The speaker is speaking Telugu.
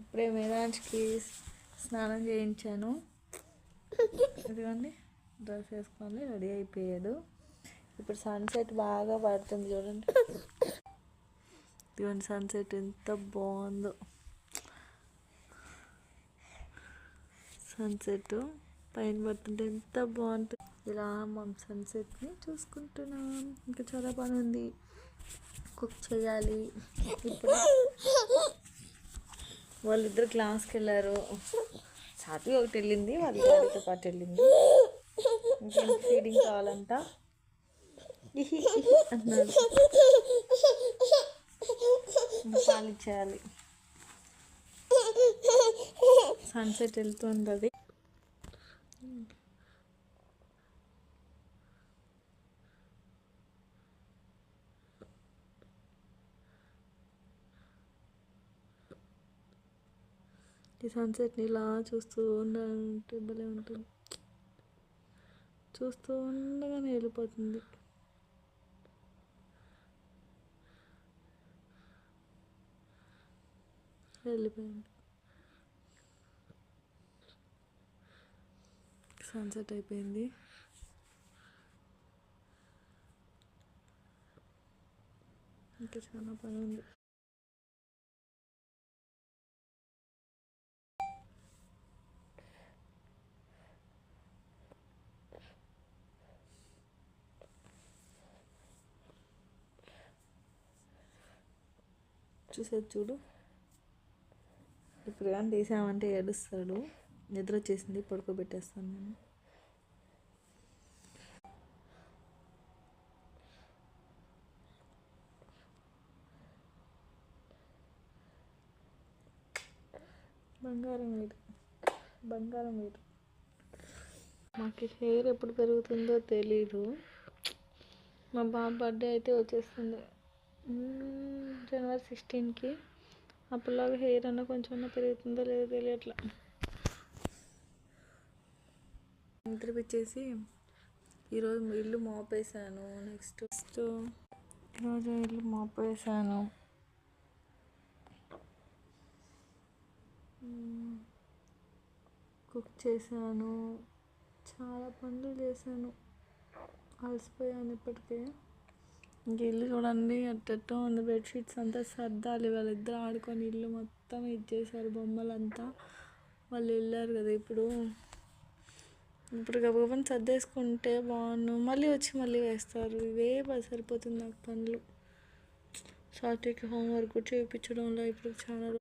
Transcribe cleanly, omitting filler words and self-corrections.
ఇప్పుడే మేరాజ్కి స్నానం చేయించాను. ఇదిగోండి డ్రెస్ వేసుకొని రెడీ అయిపోయాడు. ఇప్పుడు సన్సెట్ బాగా పడుతుంది చూడండి. ఇదిగోండి సన్సెట్ ఎంత బాగుందో. సన్సెట్ పైన పడుతుంటే ఎంత బాగుంటుంది. ఇలా మనం సన్సెట్ని చూసుకుంటున్నాం. ఇంకా చాలా పని ఉంది, కుక్ చేయాలి. ఇప్పుడు వాళ్ళిద్దరు క్లాస్కి వెళ్ళారు. సాత్వి ఒకటి వెళ్ళింది, వాళ్ళ డాడీతో పాటు వెళ్ళింది. ఇంకేం ఫీడింగ్ కావాలంట అన్నాడు. పాలు ఇచ్చేయాలి. సన్సెట్ వెళ్తుంది. ఈ సన్సెట్ని ఇలా చూస్తూ ఉండాలంటే భలే ఉంటుంది. చూస్తూ ఉండగానే వెళ్ళిపోతుంది. వెళ్ళిపోయింది. సన్సెట్ అయిపోయింది. ఇంకా చాలా పని ఉంది. చూసేది చూడు. ఇప్పుడు కానీ తీసామంటే ఏడుస్తాడు. నిద్ర వచ్చేసింది, పడుకోబెట్టేస్తాను నేను. బంగారం వీడు, బంగారం వీడు. మాకు హెయిర్ ఎప్పుడు పెరుగుతుందో తెలీదు. మా బాబు బర్త్డే అయితే వచ్చేస్తుంది January 16కి. అప్పటిలాగా హెయిర్ అన్న కొంచెం పెరుగుతుందో లేదో తెలియట్లా. నిద్రపిచ్చేసి ఈరోజు ఇల్లు మోపేసాను. నెక్స్ట్ ఈరోజు ఇల్లు మోపేసాను. కుక్ చేశాను, చాలా పనులు చేశాను. అలసిపోయాను ఇప్పటికే. ఇంక ఇల్లు చూడండి అట్టట్టో ఉంది. బెడ్షీట్స్ అంతా సర్దాలి. వాళ్ళిద్దరు ఆడుకొని ఇల్లు మొత్తం ఇచ్చేసారు. బొమ్మలంతా వాళ్ళు వెళ్ళారు కదా ఇప్పుడు గబగబని సర్దేసుకుంటే బాగున్నాను. మళ్ళీ వేస్తారు. ఇవే సరిపోతుంది నాకు పనులు. సాత్వికి హోంవర్క్ చేయించడంలో ఇప్పుడు చాలా